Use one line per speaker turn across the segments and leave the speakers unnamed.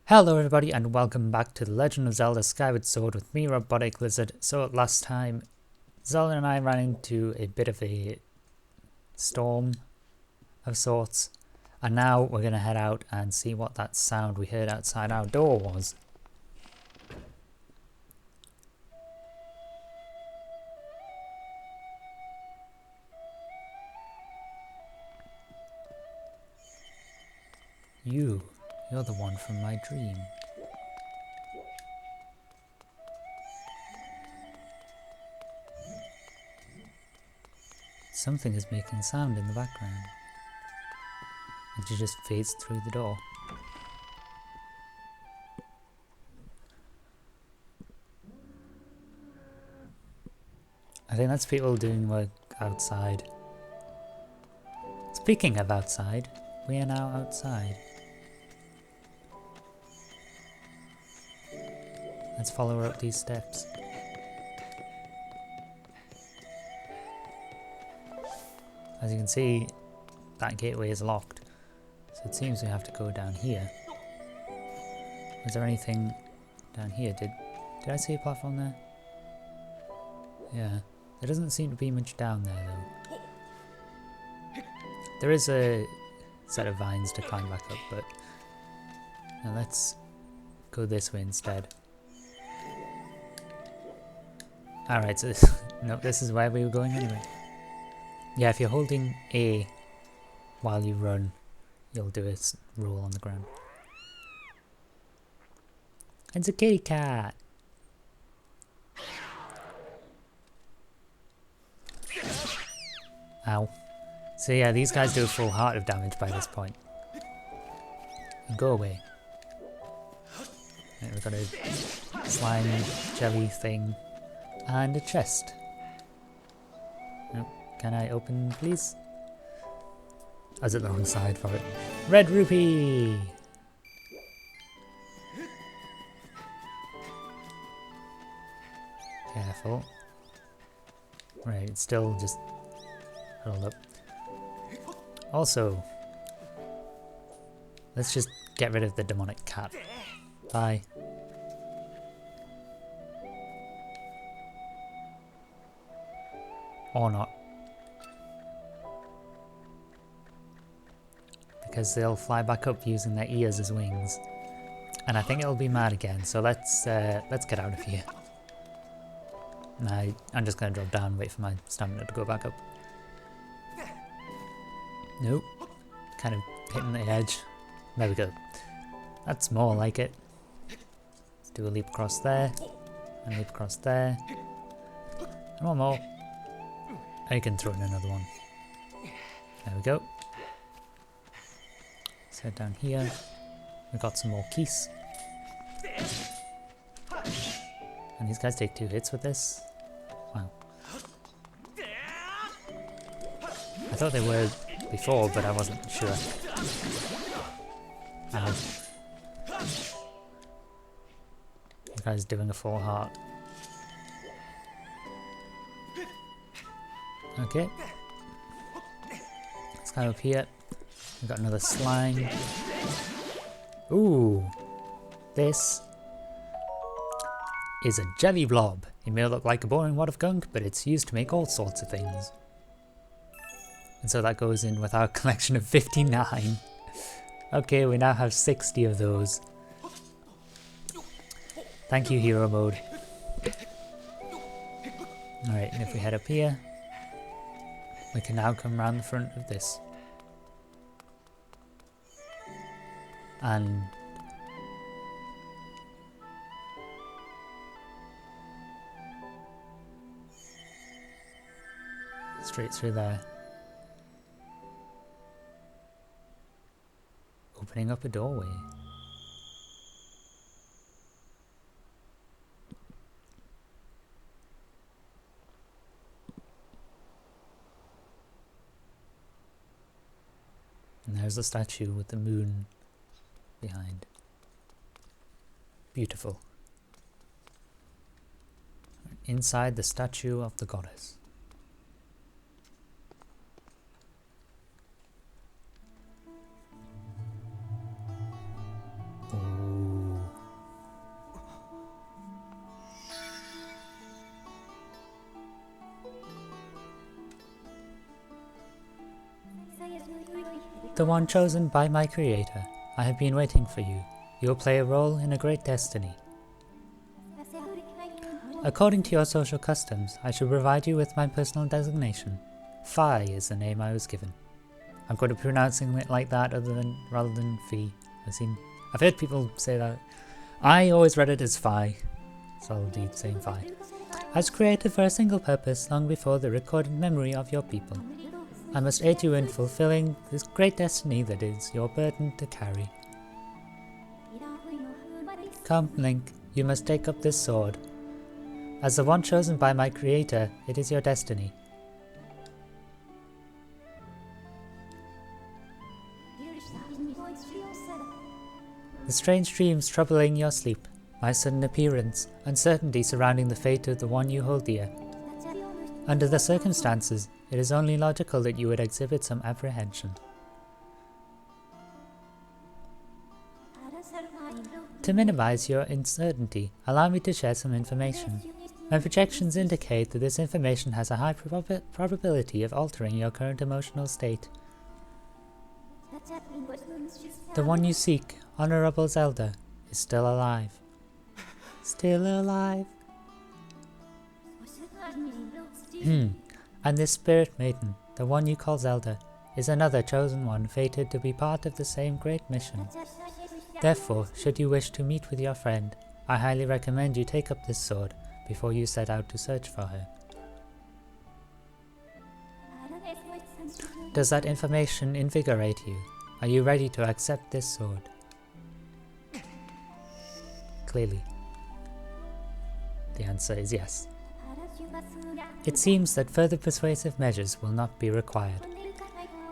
Hello everybody and welcome back to The Legend of Zelda Skyward Sword with me, RoboticLizard. So last time, Zelda and I ran into a bit of a storm of sorts, and now we're going to head out and see what that sound we heard outside our door was. You're the one from my dream. Something is making sound in the background. And she just fades through the door. I think that's people doing work outside. Speaking of outside, we are now outside. Let's follow her up these steps. As you can see, that gateway is locked, so it seems we have to go down here. Was there anything down here? Did I see a platform there? Yeah, there doesn't seem to be much down there though. There is a set of vines to climb back up, but now let's go this way instead. Alright, so no, this is where we were going anyway. Yeah, if you're holding A while you run, you'll do a roll on the ground. It's a kitty cat! Ow. So yeah, these guys do a full heart of damage by this point. And go away. Right, we've got a slime jelly thing and a chest. Oh, can I open please? I was at the wrong side for it. Red rupee! Careful. Right, it's still just huddled up. Also, let's just get rid of the demonic cat. Bye. Or not. Because they'll fly back up using their ears as wings. And I think it'll be mad again, so let's get out of here. I'm just going to drop down and wait for my stamina to go back up. Nope. Kind of hitting the edge. There we go. That's more like it. Let's do a leap across there. And leap across there. And one more. I can throw in another one. There we go. Let's head down here. We've got some more keys. And these guys take 2 hits with this. Wow. I thought they were before, but I wasn't sure. Ow. The guy's doing a full heart. Okay. Let's go up here. We've got another slime. Ooh. This is a jelly blob. It may look like a boring wad of gunk, but it's used to make all sorts of things. And so that goes in with our collection of 59. Okay, we now have 60 of those. Thank you, hero mode. Alright, and if we head up here, we can now come around the front of this. And straight through there. Opening up a doorway. And there's the statue with the moon behind. Beautiful. Inside the statue of the goddess. Ooh. The one chosen by my creator, I have been waiting for you. You will play a role in a great destiny. According to your social customs, I should provide you with my personal designation. Phi is the name I was given. I'm going to be pronouncing it like that rather than Phi. I've heard people say that. I always read it as Phi, so I'll be saying Phi. I was created for a single purpose long before the recorded memory of your people. I must aid you in fulfilling this great destiny that is your burden to carry. Come, Link, you must take up this sword. As the one chosen by my creator, it is your destiny. The strange dreams troubling your sleep, my sudden appearance, uncertainty surrounding the fate of the one you hold dear. Under the circumstances, it is only logical that you would exhibit some apprehension. To minimize your uncertainty, allow me to share some information. My projections indicate that this information has a high probability of altering your current emotional state. The one you seek, Honorable Zelda, is still alive. Still alive. And this spirit maiden, the one you call Zelda, is another chosen one fated to be part of the same great mission. Therefore, should you wish to meet with your friend, I highly recommend you take up this sword before you set out to search for her. Does that information invigorate you? Are you ready to accept this sword? Clearly, the answer is yes. It seems that further persuasive measures will not be required.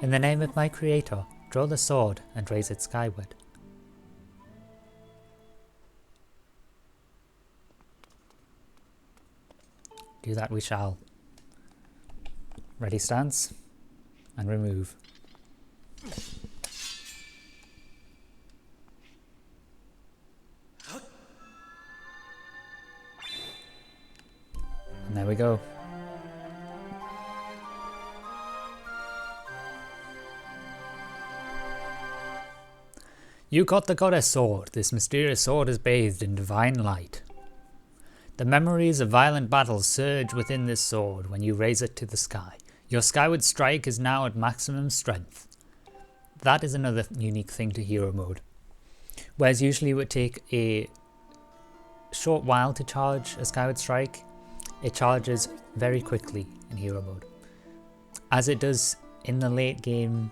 In the name of my creator, draw the sword and raise it skyward. Do that we shall. Ready stance, and remove. And there we go. You got the goddess sword. This mysterious sword is bathed in divine light. The memories of violent battles surge within this sword when you raise it to the sky. Your skyward strike is now at maximum strength. That is another unique thing to hero mode. Whereas usually it would take a short while to charge a skyward strike, it charges very quickly in hero mode. As it does in the late game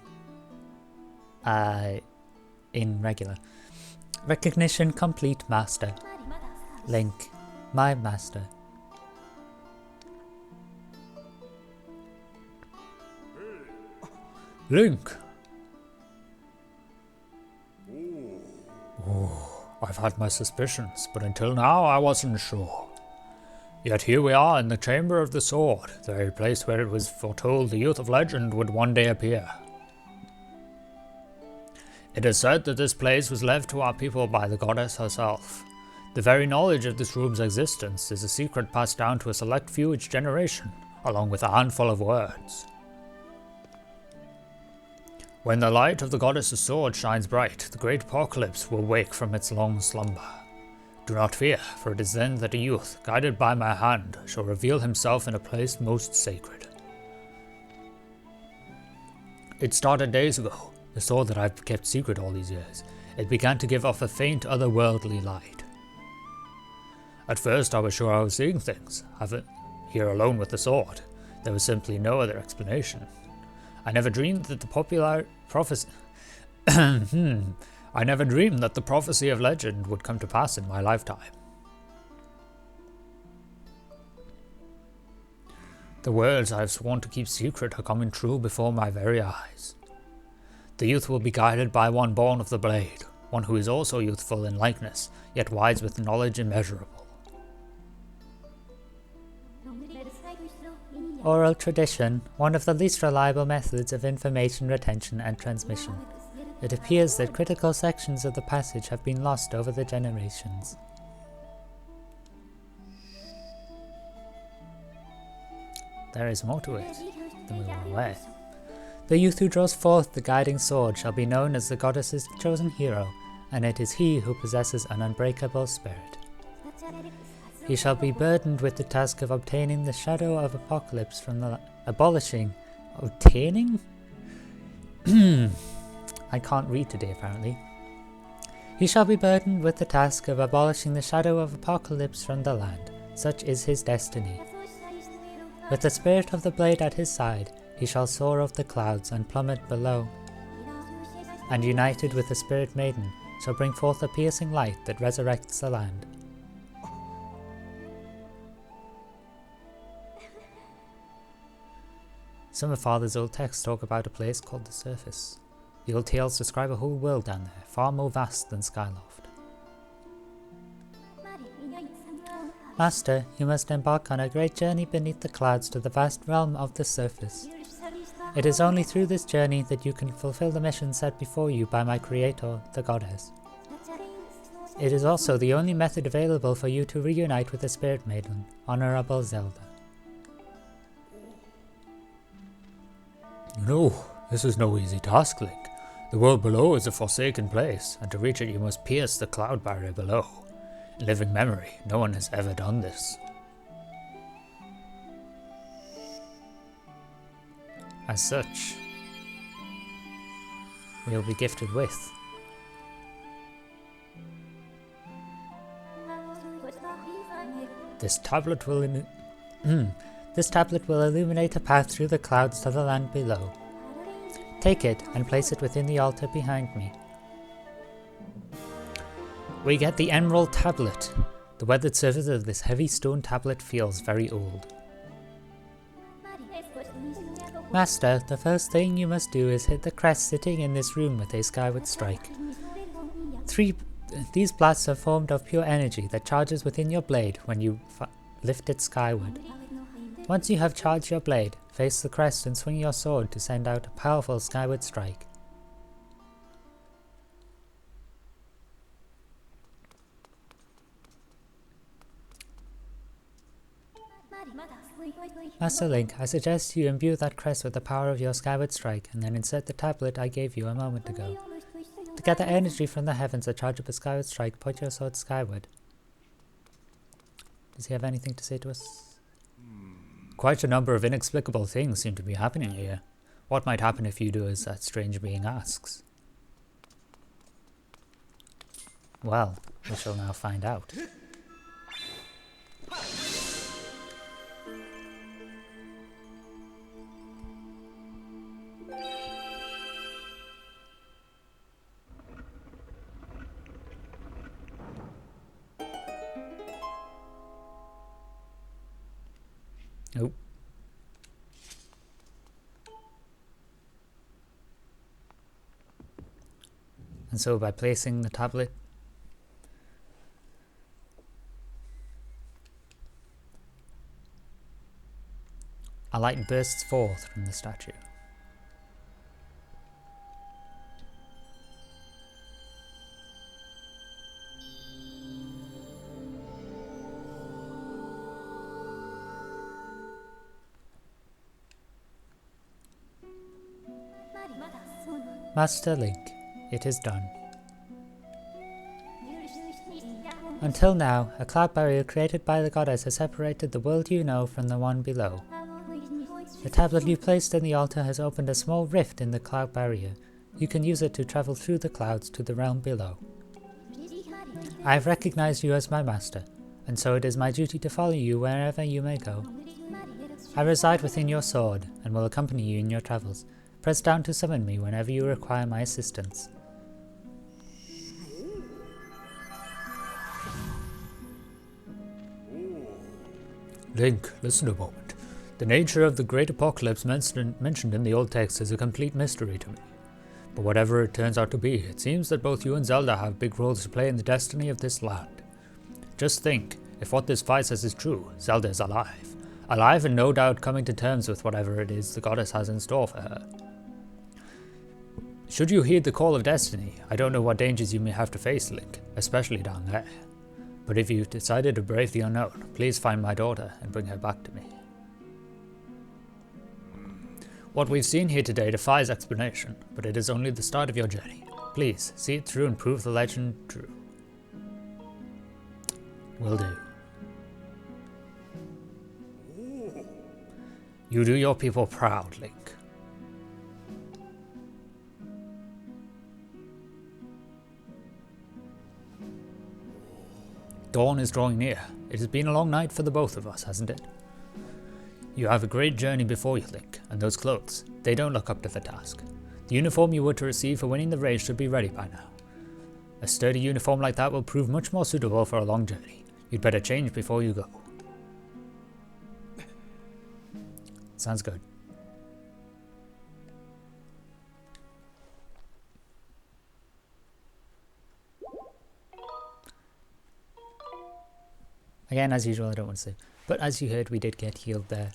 in regular. Recognition complete, master. Link, my master. Link! Oh, I've had my suspicions, but until now I wasn't sure. Yet here we are in the Chamber of the Sword, the very place where it was foretold the youth of legend would one day appear. It is said that this place was left to our people by the goddess herself. The very knowledge of this room's existence is a secret passed down to a select few each generation, along with a handful of words. When the light of the goddess's sword shines bright, the great apocalypse will wake from its long slumber. Do not fear, for it is then that a youth, guided by my hand, shall reveal himself in a place most sacred. It started days ago, the sword that I've kept secret all these years. It began to give off a faint otherworldly light. At first I was sure I was seeing things, here alone with the sword. There was simply no other explanation. I never dreamed that the I never dreamed that the prophecy of legend would come to pass in my lifetime. The words I have sworn to keep secret are coming true before my very eyes. The youth will be guided by one born of the blade, one who is also youthful in likeness, yet wise with knowledge immeasurable. Oral tradition, one of the least reliable methods of information retention and transmission. It appears that critical sections of the passage have been lost over the generations. There is more to it than we were aware. The youth who draws forth the guiding sword shall be known as the goddess's chosen hero, and it is he who possesses an unbreakable spirit. He shall be burdened with the task of obtaining the shadow of apocalypse from the obtaining? I can't read today apparently. He shall be burdened with the task of abolishing the shadow of apocalypse from the land. Such is his destiny. With the spirit of the blade at his side, he shall soar over the clouds and plummet below. And united with the spirit maiden, shall bring forth a piercing light that resurrects the land. Some of Father's old texts talk about a place called the Surface. The old tales describe a whole world down there, far more vast than Skyloft. Master, you must embark on a great journey beneath the clouds to the vast realm of the Surface. It is only through this journey that you can fulfill the mission set before you by my creator, the goddess. It is also the only method available for you to reunite with the Spirit Maiden, Honorable Zelda.
No, this is no easy task, Link. The world below is a forsaken place, and to reach it you must pierce the cloud barrier below. In living memory, no one has ever done this.
As such, we'll be gifted with this tablet will illuminate a path through the clouds to the land below. Take it and place it within the altar behind me. We get the Emerald Tablet. The weathered surface of this heavy stone tablet feels very old. Master, the first thing you must do is hit the crest sitting in this room with a skyward strike. These blasts are formed of pure energy that charges within your blade when you lift it skyward. Once you have charged your blade, face the crest and swing your sword to send out a powerful skyward strike. Master Link, I suggest you imbue that crest with the power of your skyward strike and then insert the tablet I gave you a moment ago. To gather energy from the heavens to charge up a skyward strike, point your sword skyward. Does he have anything to say to us?
Quite a number of inexplicable things seem to be happening here. What might happen if you do as that strange being asks?
Well, we shall now find out. Nope. And so by placing the tablet a light bursts forth from the statue. Master Link, it is done. Until now, a cloud barrier created by the goddess has separated the world you know from the one below. The tablet you placed in the altar has opened a small rift in the cloud barrier. You can use it to travel through the clouds to the realm below. I have recognized you as my master, and so it is my duty to follow you wherever you may go. I reside within your sword, and will accompany you in your travels. Press down to summon me whenever you require my assistance.
Link, listen a moment. The nature of the great apocalypse mentioned in the old text is a complete mystery to me. But whatever it turns out to be, it seems that both you and Zelda have big roles to play in the destiny of this land. Just think, if what this fight says is true, Zelda is alive. Alive and no doubt coming to terms with whatever it is the goddess has in store for her. Should you heed the call of destiny, I don't know what dangers you may have to face, Link, especially down there. But if you've decided to brave the unknown, please find my daughter and bring her back to me. What we've seen here today defies explanation, but it is only the start of your journey. Please, see it through and prove the legend true. Will do. You do your people proud, Link. Dawn is drawing near. It has been a long night for the both of us, hasn't it? You have a great journey before you, Link, and those clothes, they don't look up to the task. The uniform you were to receive for winning the race should be ready by now. A sturdy uniform like that will prove much more suitable for a long journey. You'd better change before you go. Sounds good. Again, as usual, I don't want to say, but as you heard, we did get healed there.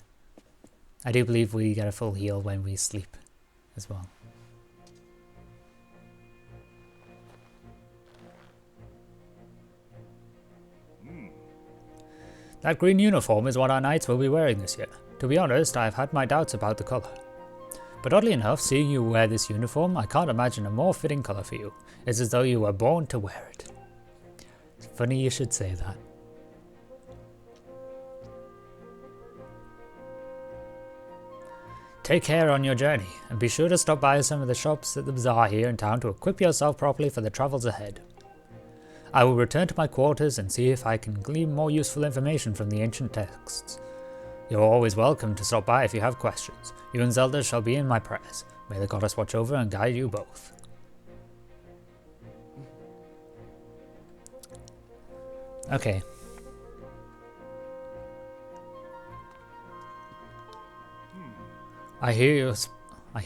I do believe we get a full heal when we sleep as well. That green uniform is what our knights will be wearing this year. To be honest, I've had my doubts about the colour. But oddly enough, seeing you wear this uniform, I can't imagine a more fitting colour for you. It's as though you were born to wear it. It's funny you should say that. Take care on your journey, and be sure to stop by some of the shops at the bazaar here in town to equip yourself properly for the travels ahead. I will return to my quarters and see if I can glean more useful information from the ancient texts. You're always welcome to stop by if you have questions. You and Zelda shall be in my prayers. May the goddess watch over and guide you both. Okay. I hear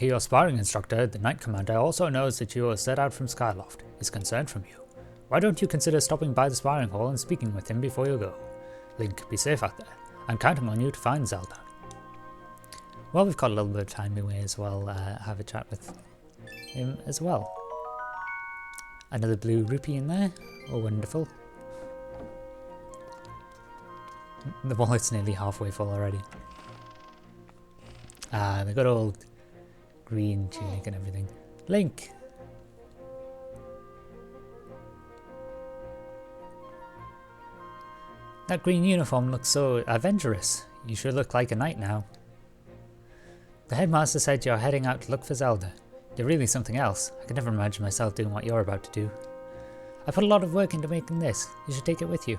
your sparring instructor, the Knight Commander, also knows that you are set out from Skyloft. He's concerned from you. Why don't you consider stopping by the sparring hall and speaking with him before you go? Link, be safe out there. I'm counting on you to find Zelda. Well, we've got a little bit of time away as well. Have a chat with him as well. Another blue rupee in there. Oh, wonderful. The wallet's nearly halfway full already. Ah, the good old green tunic and everything. Link! That green uniform looks so adventurous. You should look like a knight now. The headmaster said you're heading out to look for Zelda. You're really something else. I could never imagine myself doing what you're about to do. I put a lot of work into making this. You should take it with you.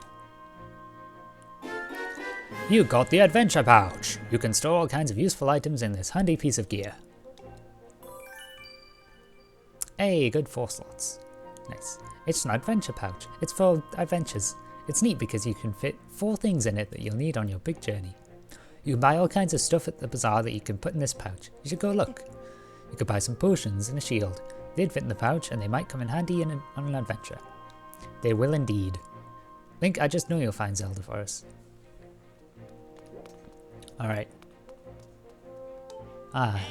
You got the adventure pouch! You can store all kinds of useful items in this handy piece of gear. Hey, good 4 slots. Nice. It's an adventure pouch. It's for adventures. It's neat because you can fit 4 things in it that you'll need on your big journey. You can buy all kinds of stuff at the bazaar that you can put in this pouch. You should go look. You could buy some potions and a shield. They'd fit in the pouch and they might come in handy on an adventure. They will indeed. Link, I just know you'll find Zelda for us. Alright. Ah.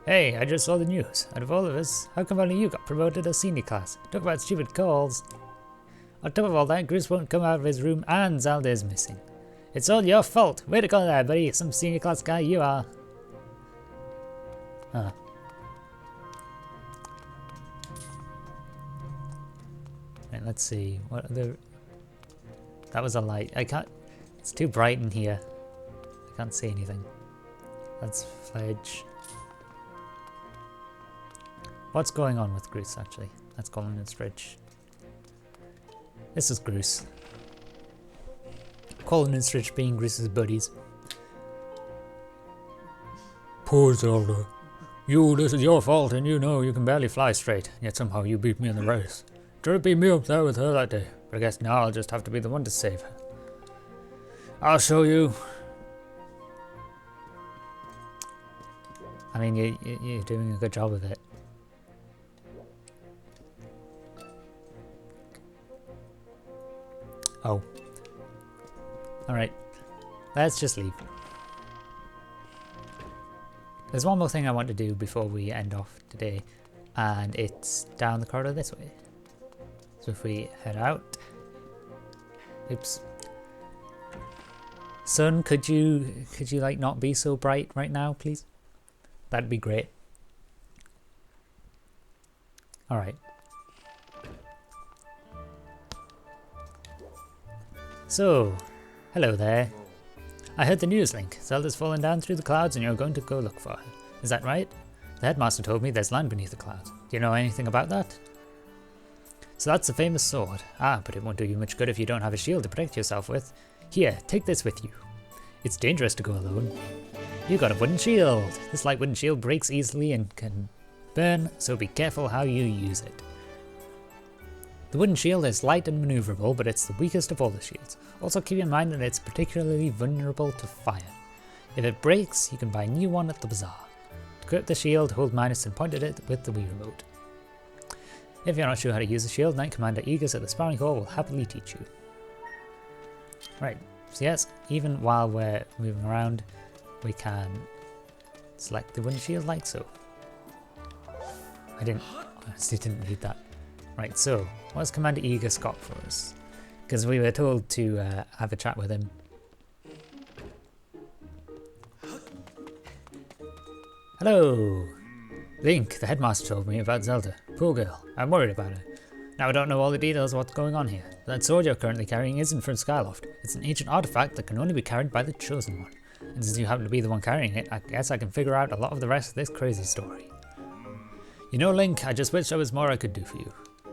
Hey, I just saw the news. Out of all of us, how come only you got promoted to senior class? Talk about stupid calls. On top of all that, Bruce won't come out of his room and Zelda is missing. It's all your fault. Way to go there, buddy. Some senior class guy you are. Huh. Right, let's see. What other... That was a light. I can't... It's too bright in here. I can't see anything. Let's fledge. What's going on with Groose, actually? Let's call him his fridge. This is Groose. Colin and Stritch being Groose's buddies. Poor Zelda. This is your fault, and you know you can barely fly straight, yet somehow you beat me in the race. Should have beat me up there with her that day, but I guess now I'll just have to be the one to save her. I'll show you. I mean, you're doing a good job of it. Oh. Alright. Let's just leave. There's one more thing I want to do before we end off today, and it's down the corridor this way. So if we head out... Oops. Sun, could you like not be so bright right now, please?
That'd be great. Alright. So, hello there. I heard the news, Link. Zelda's fallen down through the clouds and you're going to go look for her. Is that right? The headmaster told me there's land beneath the clouds. Do you know anything about that? So that's the famous sword. Ah, but it won't do you much good if you don't have a shield to protect yourself with. Here, take this with you. It's dangerous to go alone. You got a wooden shield. This light wooden shield breaks easily and can burn, so be careful how you use it. The wooden shield is light and maneuverable, but it's the weakest of all the shields. Also keep in mind that it's particularly vulnerable to fire. If it breaks, you can buy a new one at the bazaar. To equip the shield, hold minus and point at it with the Wii remote. If you're not sure how to use the shield, Knight Commander Aegis at the Sparring Hall will happily teach you. Right, so yes, even while we're moving around, we can select the wooden shield like so. I honestly didn't read that. Right, so what's Commander Aegis got for us? Because we were told to have a chat with him. Hello! Link, the headmaster told me about Zelda. Poor girl, I'm worried about her. Now I don't know all the details of what's going on here. That sword you're currently carrying isn't from Skyloft. It's an ancient artifact that can only be carried by the Chosen One. And since you happen to be the one carrying it, I guess I can figure out a lot of the rest of this crazy story. You know, Link, I just wish there was more I could do for you.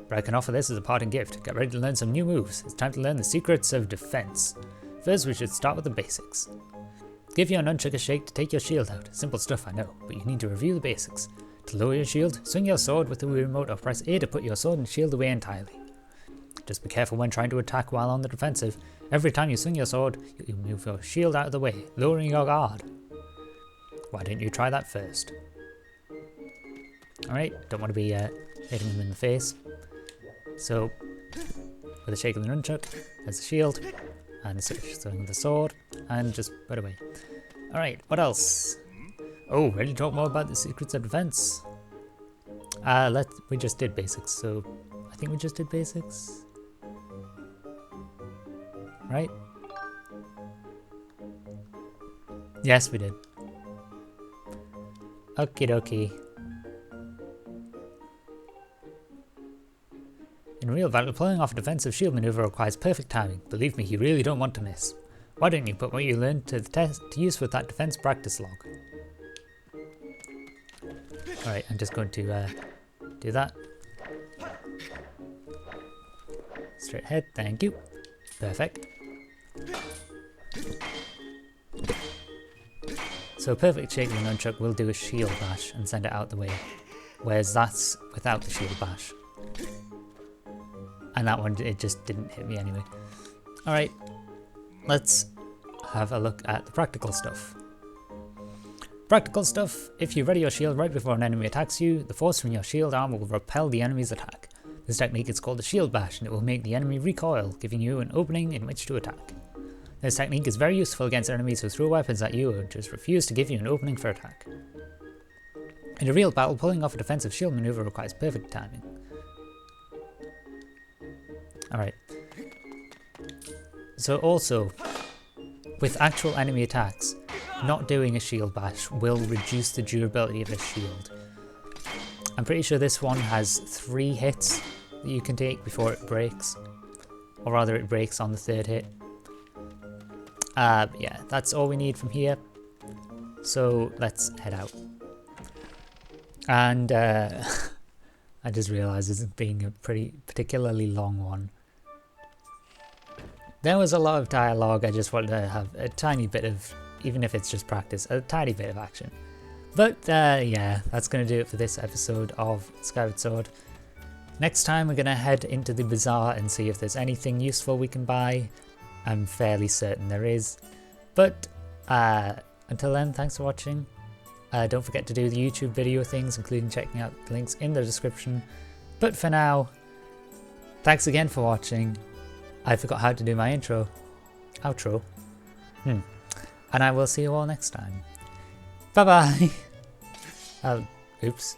But I can offer this as a parting gift. Get ready to learn some new moves. It's time to learn the secrets of defense. First, we should start with the basics. Give your nunchuck a shake to take your shield out. Simple stuff, I know, but you need to review the basics. To lower your shield, swing your sword with the Wii remote or press A to put your sword and shield away entirely. Just be careful when trying to attack while on the defensive. Every time you swing your sword, you move your shield out of the way, lowering your guard. Why don't you try that first? Alright, don't want to be hitting him in the face. So, with a shake of the nunchuck, there's the shield, and a swing of the sword, and just put away. Alright, what else? Oh, ready to talk more about the secrets of defense? We just did basics, so I think we just did basics. Right? Yes, we did. Okie dokie. In real battle, pulling off a defensive shield maneuver requires perfect timing. Believe me, you really don't want to miss. Why don't you put what you learned to the test to use with that defense practice log? Alright, I'm just going to do that. Straight ahead, thank you. Perfect. So perfect shake of the nunchuck will do a shield bash and send it out the way, whereas that's without the shield bash. And that one, it just didn't hit me anyway. Alright, let's have a look at the practical stuff. Practical stuff, if you ready your shield right before an enemy attacks you, the force from your shield arm will repel the enemy's attack. This technique is called a shield bash and it will make the enemy recoil, giving you an opening in which to attack. This technique is very useful against enemies who throw weapons at you or just refuse to give you an opening for attack. In a real battle, pulling off a defensive shield maneuver requires perfect timing. Alright. So also, with actual enemy attacks, not doing a shield bash will reduce the durability of the shield. I'm pretty sure this one has 3 hits that you can take before it breaks. Or rather it breaks on the 3rd hit. Yeah, that's all we need from here. So let's head out. And I just realised this is being a particularly long one. There was a lot of dialogue, I just wanted to have a tiny bit of, even if it's just practice, a tiny bit of action. But yeah, that's going to do it for this episode of Skyward Sword. Next time we're going to head into the bazaar and see if there's anything useful we can buy. I'm fairly certain there is. But until then, thanks for watching. Don't forget to do the YouTube video things, including checking out the links in the description. But for now, thanks again for watching. I forgot how to do my outro. And I will see you all next time. Bye bye. Oops.